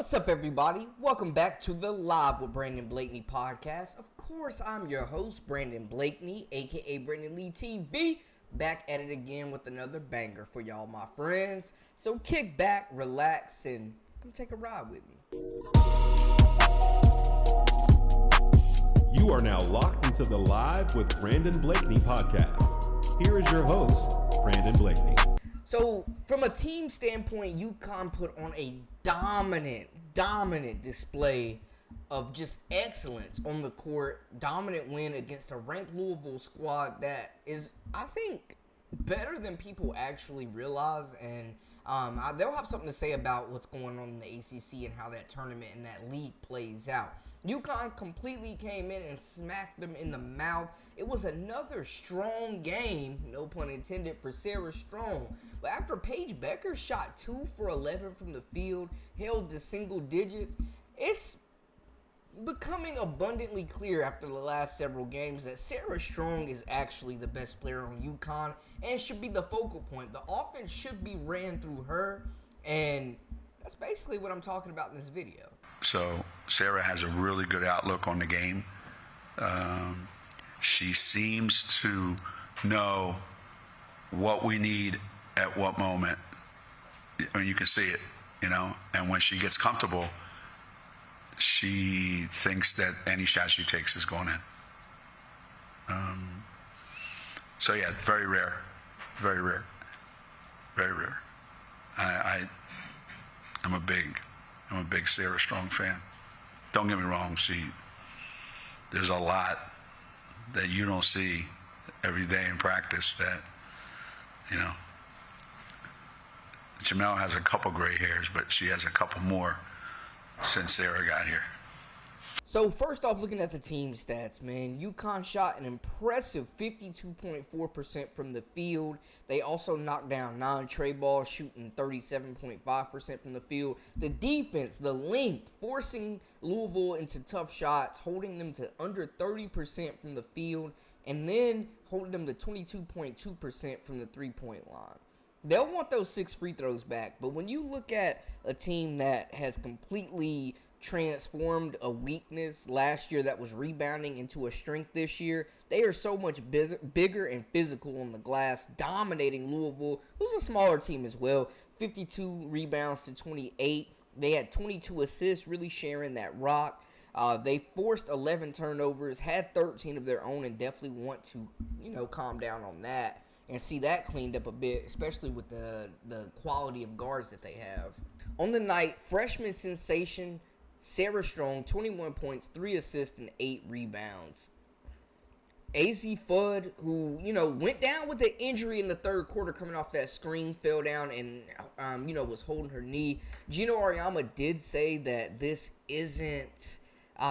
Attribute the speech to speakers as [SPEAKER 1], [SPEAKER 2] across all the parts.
[SPEAKER 1] What's up, everybody? Welcome back to the Live with Brandon Blakeney podcast. Of course, I'm your host, Brandon Blakeney, aka Brandon Lee TV, back at it again with another banger for y'all, my friends. So kick back, relax, and come take a ride with me.
[SPEAKER 2] You are now locked into the Live with Brandon Blakeney podcast. Here is your host, Brandon Blakeney.
[SPEAKER 1] So, from a team standpoint, UConn put on a dominant display of just excellence on the court. Dominant win against a ranked Louisville squad that is, I think, better than people actually realize. And they'll have something to say about what's going on in the ACC and how that tournament and that league plays out. UConn completely came in and smacked them in the mouth. It was another strong game, no pun intended, for Sarah Strong. But after Paige Bueckers shot 2 for 11 from the field, held to single digits, it's becoming abundantly clear after the last several games that Sarah Strong is actually the best player on UConn and should be the focal point. The offense should be ran through her, and that's basically what I'm talking about in this video.
[SPEAKER 3] So Sarah has a really good outlook on the game. She seems to know what we need at what moment. I mean, you can see it, you know, and when she gets comfortable, she thinks that any shot she takes is going in. So yeah, very rare. I'm a big Sarah Strong fan. Don't get me wrong, there's a lot that you don't see every day in practice that, you know, Jamel has a couple gray hairs, but she has a couple more since Sarah got here.
[SPEAKER 1] So first off, looking at the team stats, man, UConn shot an impressive 52.4% from the field. They also knocked down 9 tray balls, shooting 37.5% from the field. The defense, the length, forcing Louisville into tough shots, holding them to under 30% from the field, and then holding them to 22.2% from the three-point line. They'll want those 6 free throws back, but when you look at a team that has completely transformed a weakness last year that was rebounding into a strength this year, they are so much bigger and physical on the glass, dominating Louisville, who's a smaller team as well. 52 rebounds to 28. They had 22 assists, really sharing that rock. They forced 11 turnovers, had 13 of their own, and definitely want to, calm down on that and see that cleaned up a bit, especially with the quality of guards that they have. On the night, freshman sensation Sarah Strong, 21 points, 3 assists, and 8 rebounds. Azzi Fudd, who, went down with the injury in the third quarter coming off that screen, fell down and, was holding her knee. Gino Auriemma did say that this isn't...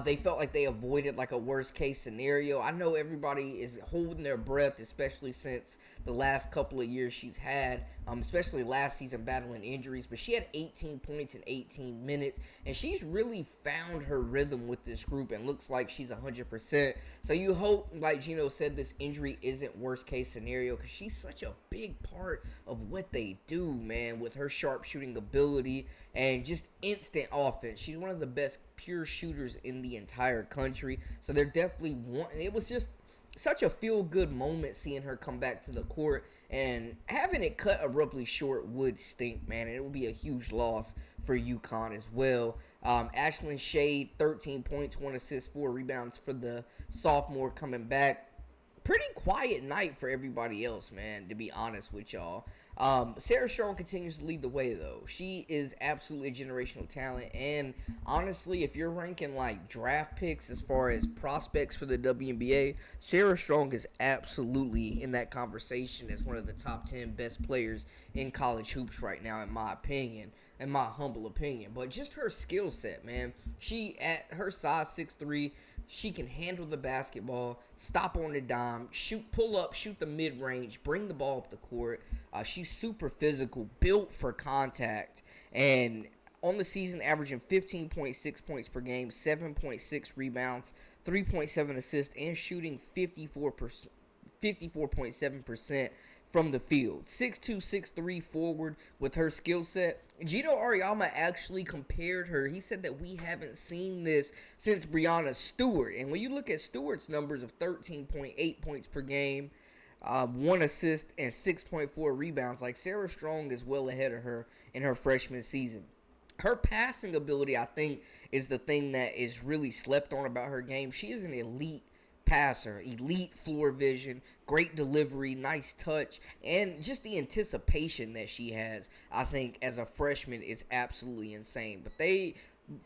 [SPEAKER 1] they felt like they avoided like a worst case scenario. I know everybody is holding their breath, especially since the last couple of years she's had, especially last season battling injuries. But she had 18 points in 18 minutes, and she's really found her rhythm with this group and looks like she's 100%. So you hope, like Gino said, this injury isn't worst case scenario because she's such a big part of what they do, man, with her sharp shooting ability and just instant offense. She's one of the best pure shooters in the entire country. So they're definitely it was just such a feel-good moment seeing her come back to the court, and having it cut abruptly short would stink, man, and it would be a huge loss for UConn as well. Ashlyn Shade, 13 points, 1 assist, 4 rebounds for the sophomore coming back. Pretty quiet night for everybody else, man, to be honest with y'all. Sarah Strong continues to lead the way, though. She is absolutely a generational talent, and honestly, if you're ranking like draft picks as far as prospects for the WNBA, Sarah Strong is absolutely in that conversation as one of the top 10 best players in college hoops right now, in my opinion, in my humble opinion. But just her skill set, man. She, at her size 6'3", she can handle the basketball, stop on the dime, pull up, shoot the mid-range, bring the ball up the court. She's super physical, built for contact, and on the season averaging 15.6 points per game, 7.6 rebounds, 3.7 assists, and shooting 54.7% from the field. 6'2", 6'3" forward with her skill set. Gino Auriemma actually compared her. He said that we haven't seen this since Breanna Stewart. And when you look at Stewart's numbers of 13.8 points per game, 1 assist, and 6.4 rebounds, like Sarah Strong is well ahead of her in her freshman season. Her passing ability, I think, is the thing that is really slept on about her game. She is an elite passer, elite floor vision, great delivery, nice touch, and just the anticipation that she has, I think, as a freshman is absolutely insane. But they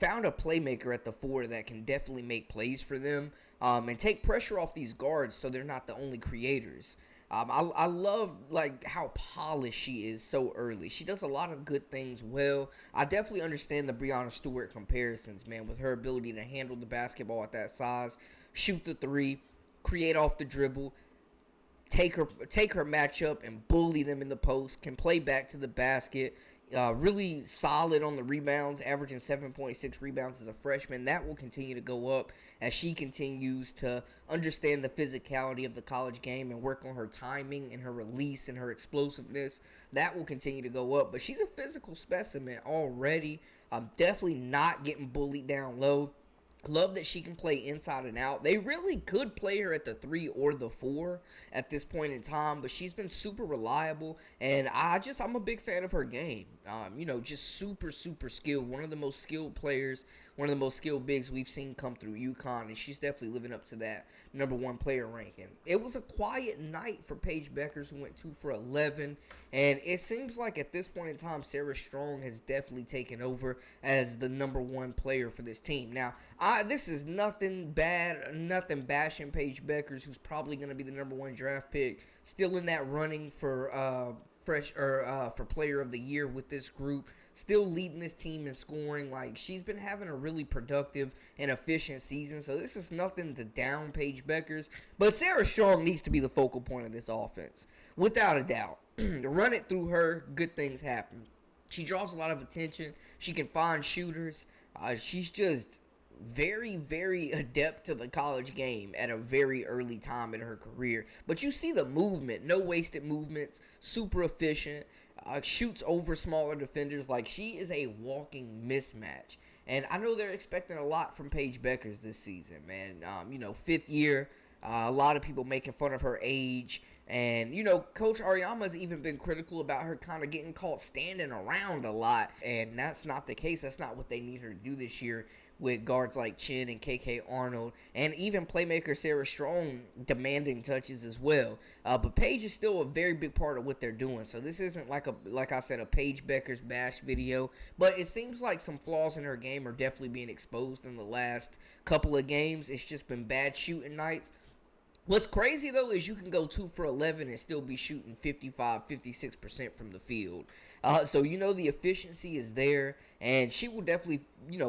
[SPEAKER 1] found a playmaker at the 4 that can definitely make plays for them and take pressure off these guards so they're not the only creators. I love like how polished she is so early. She does a lot of good things well. I definitely understand the Breanna Stewart comparisons, man, with her ability to handle the basketball at that size, shoot the 3, create off the dribble, take her matchup and bully them in the post, can play back to the basket. Really solid on the rebounds, averaging 7.6 rebounds as a freshman. That will continue to go up as she continues to understand the physicality of the college game and work on her timing and her release and her explosiveness. That will continue to go up. But she's a physical specimen already. Definitely not getting bullied down low. Love that she can play inside and out. They really could play her at the 3 or the 4 at this point in time, but she's been super reliable, and I'm a big fan of her game. Just super skilled. One of the most skilled players, one of the most skilled bigs we've seen come through UConn, and she's definitely living up to that number 1 player ranking. It was a quiet night for Paige Bueckers, who went 2 for 11, and it seems like at this point in time, Sarah Strong has definitely taken over as the number 1 player for this team. Now, this is nothing bad, nothing bashing Paige Bueckers, who's probably going to be the number 1 draft pick, still in that running for for player of the year with this group, still leading this team in scoring. Like, she's been having a really productive and efficient season, so this is nothing to down Paige Bueckers, but Sarah Strong needs to be the focal point of this offense, without a doubt. Run it through her, good things happen. She draws a lot of attention. She can find shooters. She's just very adept to the college game at a very early time in her career. But you see the movement, no wasted movements, super efficient, shoots over smaller defenders. Like, she is a walking mismatch. And I know they're expecting a lot from Paige Bueckers this season, man. 5th year, a lot of people making fun of her age. And, Coach Auriemma's even been critical about her kind of getting caught standing around a lot. And that's not the case. That's not what they need her to do this year with guards like Chin and KK Arnold. And even playmaker Sarah Strong demanding touches as well. But Paige is still a very big part of what they're doing. So this isn't like I said, a Paige Bueckers bash video. But it seems like some flaws in her game are definitely being exposed in the last couple of games. It's just been bad shooting nights. What's crazy, though, is you can go 2 for 11 and still be shooting 56% from the field. So, the efficiency is there, and she will definitely,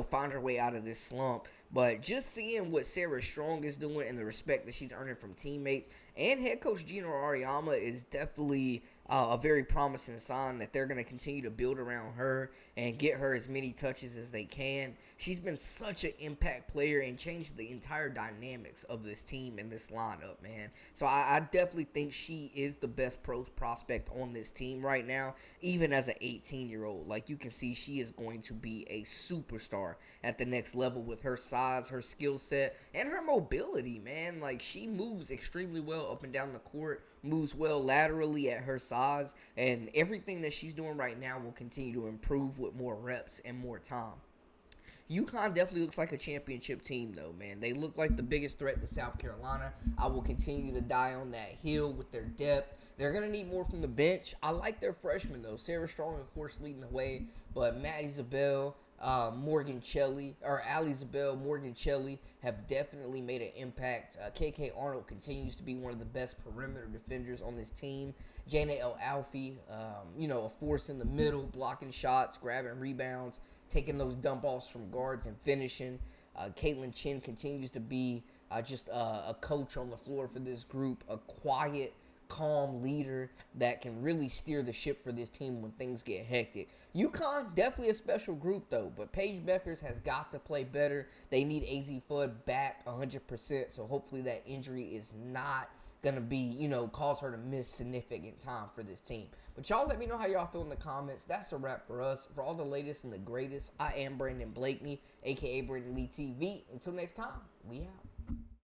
[SPEAKER 1] find her way out of this slump. But just seeing what Sarah Strong is doing and the respect that she's earning from teammates and head coach Gino Auriemma is definitely a very promising sign that they're going to continue to build around her and get her as many touches as they can. She's been such an impact player and changed the entire dynamics of this team and this lineup, man. So I definitely think she is the best prospect on this team right now, even as an 18-year-old. Like, you can see she is going to be a superstar at the next level with her size, her skill set, and her mobility, man. Like, she moves extremely well up and down the court, moves well laterally at her size, and everything that she's doing right now will continue to improve with more reps and more time. UConn definitely looks like a championship team, though, man. They look like the biggest threat to South Carolina. I will continue to die on that hill with their depth. They're going to need more from the bench. I like their freshmen, though. Sarah Strong, of course, leading the way, but Maddie Zabel, Morgan Shelley, or Ali Zabel, Morgan Shelley have definitely made an impact. KK Arnold continues to be one of the best perimeter defenders on this team. Jana El Alfie, a force in the middle, blocking shots, grabbing rebounds, taking those dump offs from guards and finishing. Caitlin Chin continues to be just a coach on the floor for this group, a quiet, calm leader that can really steer the ship for this team when things get hectic. UConn, definitely a special group, though, but Paige Bueckers has got to play better. They need Azzi Fudd back 100%, so hopefully that injury is not gonna be, you know, cause her to miss significant time for this team. But y'all let me know how y'all feel in the comments. That's a wrap for us. For all the latest and the greatest, I am Brandon Blakeney, aka Brandon Lee TV. Until next time, we out.